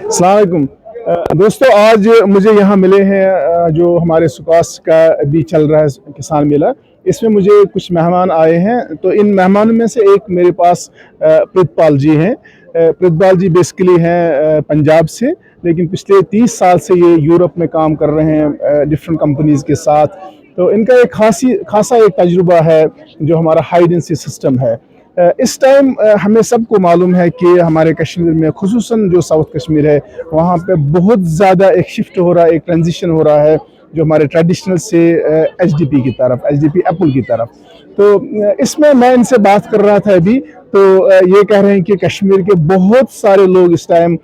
अस्सलाम वालेकुम। दोस्तों, आज मुझे यहाँ मिले हैं जो हमारे सुकास का भी चल रहा है किसान मेला। इसमें मुझे कुछ मेहमान आए हैं, तो इन मेहमानों में से एक मेरे पास प्रितपाल जी हैं। प्रितपाल जी बेसिकली हैं पंजाब से, लेकिन पिछले 30 साल से ये यूरोप में काम कर रहे हैं डिफरेंट कंपनीज के साथ। तो इनका एक खासा एक तजुर्बा है जो हमारा हाइडेंसी सिस्टम है। इस टाइम हमें सबको मालूम है कि हमारे कश्मीर में, खुसूसन जो साउथ कश्मीर है, वहाँ पे बहुत ज़्यादा एक शिफ्ट हो रहा है, एक ट्रांजिशन हो रहा है जो हमारे ट्रेडिशनल से एचडीपी की तरफ, एचडीपी एप्पल की तरफ। तो इसमें मैं इनसे बात कर रहा था अभी, तो ये कह रहे हैं कि कश्मीर के बहुत सारे लोग इस टाइम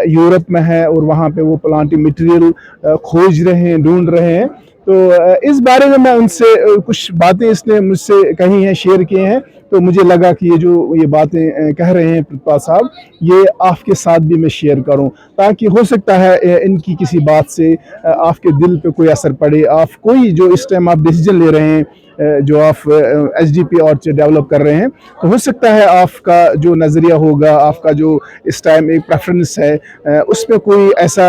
यूरोप में हैं और वहाँ पे वो प्लांटिंग मटेरियल खोज रहे हैं, ढूंढ रहे हैं। तो इस बारे में मैं उनसे कुछ बातें इसने मुझसे कही हैं, शेयर किए हैं। तो मुझे लगा कि ये बातें कह रहे हैं प्रितपाल साहब, ये आपके साथ भी मैं शेयर करूं, ताकि हो सकता है इनकी किसी बात से आपके दिल पे कोई असर पड़े। आप कोई जो इस टाइम आप डिसीजन ले रहे हैं, जो आप एचडीपी और डेवलप कर रहे हैं, तो हो सकता है आपका जो नज़रिया होगा, आपका जो इस टाइम एक प्रेफरेंस है, उसमें कोई ऐसा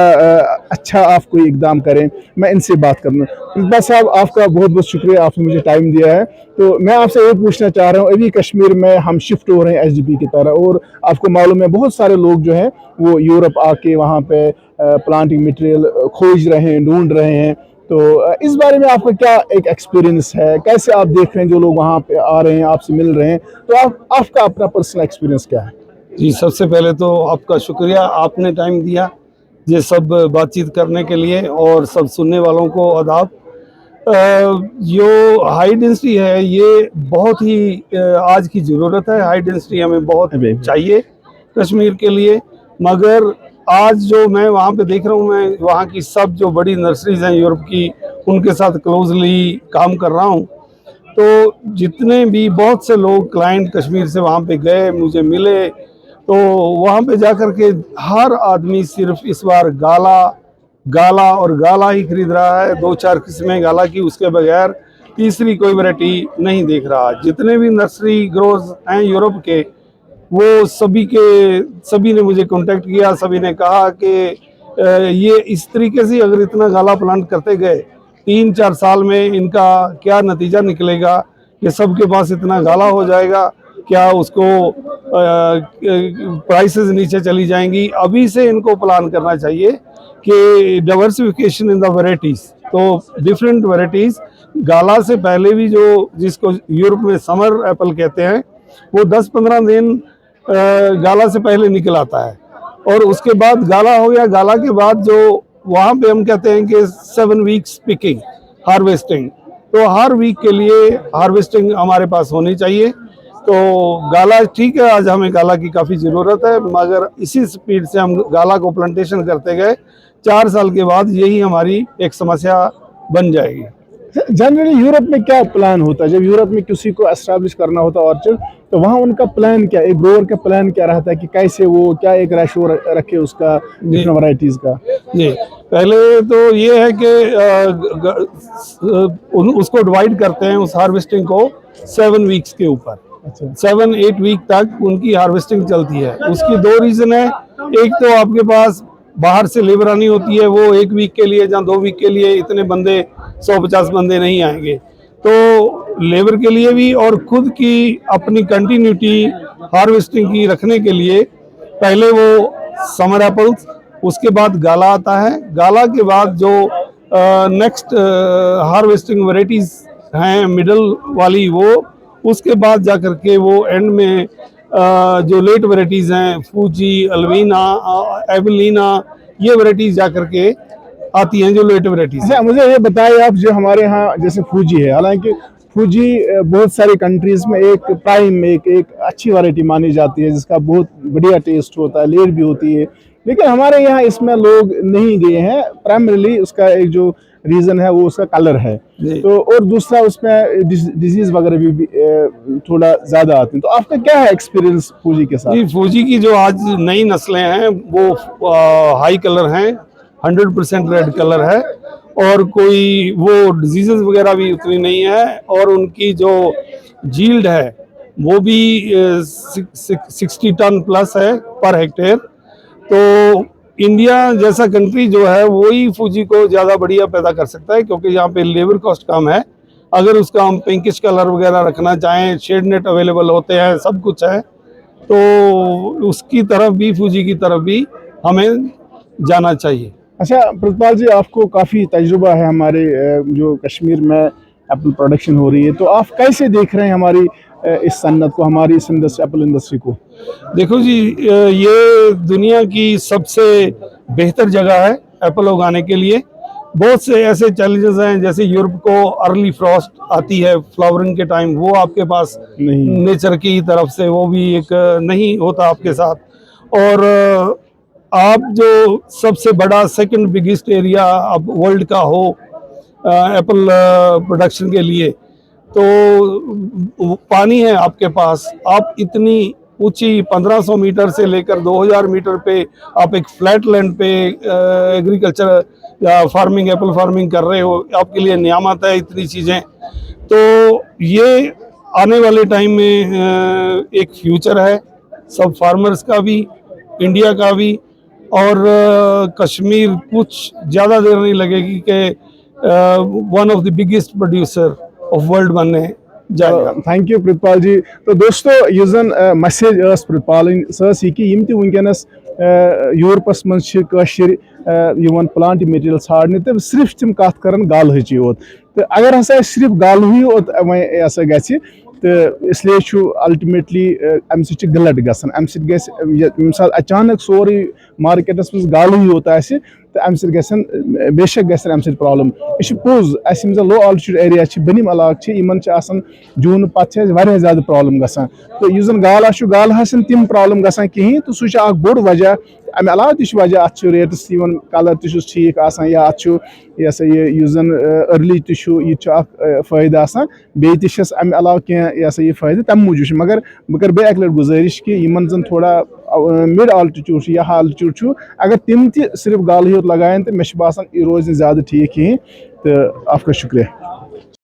अच्छा आप कोई इकदाम करें। मैं इनसे बात करूँ। प्रितपाल साहब, आपका बहुत बहुत शुक्रिया, आपने मुझे टाइम दिया है। तो मैं आपसे ये पूछना चाह रहा हूँ, अभी कश्मीर में हम शिफ्ट हो रहे हैं एचडीपी की तरह, और आपको मालूम है बहुत सारे लोग जो हैं वो यूरोप आके वहाँ पे प्लांटिंग मटेरियल खोज रहे हैं, ढूंढ रहे हैं। तो इस बारे में आपका क्या एक एक्सपीरियंस है, कैसे आप देख रहे हैं जो लोग वहाँ पे आ रहे हैं, आपसे मिल रहे हैं, तो आपका अपना पर्सनल एक्सपीरियंस क्या है? जी, सबसे पहले तो आपका शुक्रिया, आपने टाइम दिया ये सब बातचीत करने के लिए, और सब सुनने वालों को आदाब। जो हाई डेंसिटी है ये बहुत ही आज की ज़रूरत है। हाई डेंसिटी हमें बहुत चाहिए कश्मीर के लिए। मगर आज जो मैं वहाँ पे देख रहा हूँ, मैं वहाँ की सब जो बड़ी नर्सरीज हैं यूरोप की, उनके साथ क्लोजली काम कर रहा हूँ। तो जितने भी बहुत से लोग क्लाइंट कश्मीर से वहाँ पे गए, मुझे मिले, तो वहाँ पे जाकर के हर आदमी सिर्फ इस बार गाला गाला और गाला ही खरीद रहा है। 2-4 किस्में गाला की, उसके बगैर तीसरी कोई वैरायटी नहीं देख रहा। जितने भी नर्सरी ग्रोज हैं यूरोप के, वो सभी ने मुझे कांटेक्ट किया। सभी ने कहा कि ये इस तरीके से अगर इतना गाला प्लांट करते गए, 3-4 साल में इनका क्या नतीजा निकलेगा, कि सबके पास इतना गाला हो जाएगा, क्या उसको प्राइसेस नीचे चली जाएंगी। अभी से इनको प्लान करना चाहिए कि डाइवर्सिफिकेशन इन द वैरायटीज। तो डिफरेंट वैरायटीज, गाला से पहले भी जो जिसको यूरोप में समर एप्पल कहते हैं, वो 10-15 दिन गाला से पहले निकल आता है, और उसके बाद गाला हो गया। गाला के बाद जो वहाँ पे हम कहते हैं कि 7 वीक्स पिकिंग, हार्वेस्टिंग। तो हर वीक के लिए हार्वेस्टिंग हमारे पास होनी चाहिए। तो गाला ठीक है, आज हमें गाला की काफ़ी ज़रूरत है, मगर इसी स्पीड से हम गाला को प्लांटेशन करते गए, 4 साल के बाद यही हमारी एक समस्या बन जाएगी। जनरली यूरोप में क्या प्लान होता है जब यूरोप में किसी को एस्टैब्लिश करना होता है ऑर्चर्ड, तो वहाँ उनका प्लान क्या, एक ग्रोअर का प्लान क्या रहता है कि कैसे वो क्या एक रेशो रखे उसका डिफरेंट वैरायटीज का? जी, पहले तो ये है कि उसको डिवाइड करते हैं उस हार्वेस्टिंग को 7 वीक्स के ऊपर। 7-8 वीक तक उनकी हार्वेस्टिंग चलती है। उसकी 2 रीज़न है। एक तो आपके पास बाहर से लेबर आनी होती है, वो 1 वीक के लिए या 2 वीक के लिए इतने बंदे, 150 बंदे नहीं आएंगे। तो लेबर के लिए भी और खुद की अपनी कंटिन्यूटी हार्वेस्टिंग की रखने के लिए पहले वो समर एप्पल्स, उसके बाद गाला आता है। गाला के बाद जो नेक्स्ट हार्वेस्टिंग वैरायटीज हैं मिडल वाली, वो उसके बाद जाकर के वो एंड में जो लेट वैरायटीज हैं, फूजी, अल्वीना, एवलीना, ये वैरायटीज जाकर के आती हैं जो लेट वैरायटीज। अच्छा, मुझे ये बताइए आप, जो हमारे यहाँ जैसे फूजी है, हालांकि फूजी बहुत सारी कंट्रीज में एक प्राइम, एक अच्छी वैरायटी मानी जाती है जिसका बहुत बढ़िया टेस्ट होता है, लेट भी होती है, लेकिन हमारे यहाँ इसमें लोग नहीं गए हैं। प्राइमरीली उसका एक जो रीज़न है वो उसका कलर है, तो और दूसरा उसमें डिजीज़ वगैरह भी थोड़ा ज़्यादा आते हैं। तो आपका क्या है एक्सपीरियंस फूजी के साथ? जी, फूजी की जो आज नई नस्लें हैं वो हाई कलर हैं, 100% रेड कलर है, और कोई वो डिजीजेस वगैरह भी उतनी नहीं है, और उनकी जो जील्ड है वो भी 60 टन प्लस है पर हेक्टेयर। तो इंडिया जैसा कंट्री जो है वही फूजी को ज़्यादा बढ़िया पैदा कर सकता है, क्योंकि यहाँ पे लेबर कॉस्ट कम है। अगर उसका हम पिंकिश कलर वगैरह रखना चाहें, शेड नेट अवेलेबल होते हैं, सब कुछ है, तो उसकी तरफ भी, फूजी की तरफ भी हमें जाना चाहिए। अच्छा प्रतिपाल जी, आपको काफ़ी तजुर्बा है हमारे जो कश्मीर में एप्पल प्रोडक्शन हो रही है, तो आप कैसे देख रहे हैं हमारी इस सन्नत को, हमारी इस इंडस्ट्री, एप्पल इंडस्ट्री को? देखो जी, ये दुनिया की सबसे बेहतर जगह है एप्पल उगाने के लिए। बहुत से ऐसे चैलेंजेस हैं, जैसे यूरोप को अर्ली फ्रॉस्ट आती है फ्लावरिंग के टाइम, वो आपके पास नहीं। नेचर की तरफ से वो भी एक नहीं होता आपके साथ। और आप जो सबसे बड़ा सेकंड बिगेस्ट एरिया अब वर्ल्ड का हो एप्पल प्रोडक्शन के लिए, तो पानी है आपके पास। आप इतनी ऊंची 1500 मीटर से लेकर 2000 मीटर पे आप एक फ्लैट लैंड पे एग्रीकल्चर या फार्मिंग, एप्पल फार्मिंग कर रहे हो, आपके लिए नियामत है इतनी चीज़ें। तो ये आने वाले टाइम में एक फ्यूचर है सब फार्मर्स का भी, इंडिया का भी। और कश्मीर कुछ ज़्यादा देर नहीं लगेगी कि one of the biggest producer of world बनने जाएगा। थैंक यू प्रतिपाल जी। तो दोस्तों यह जन मैसेज प्रतिपाल सह कि यम वनकस यूरोपस मशर प्लांट मटीरियल छाड़ने, तो सिर्फ तम कत कर गाल योत, तो अगर हसा सिर्फ गाल योत वह ग, तो इसलिए अल्टीमेटली अम गलत गसान। अम मिसाल अचानक सोरे मार्केटस मज गाल योत, तो अम बेशक गम प्रॉब्लम। यह पोज अस लो आल्टीट्यूड एरिया बनिम इलाक इन जून पे ज्यादा प्रॉब्लम गसान। तो यह जन गाल गाल तम प्रॉब्लम गसान कहें, तो सह बोड़ वजह। अमे अलाव वजह अत रेट्स कलर ठीक या अत यह सा यह अर्ली फ़ायदा बे अमे अलाव कह यह फ़ायदा तम मूजूब। मगर बह कर बे लट गुजारिश कि जन थोड़ा मिड आल्टीट्यूड या आल्टीट्यूड, अगर तम सिर्फ गाल योत लगान, तो मे बासान यह रोज ज्यादा ठीक कहें। तो आपका शुक्रिया।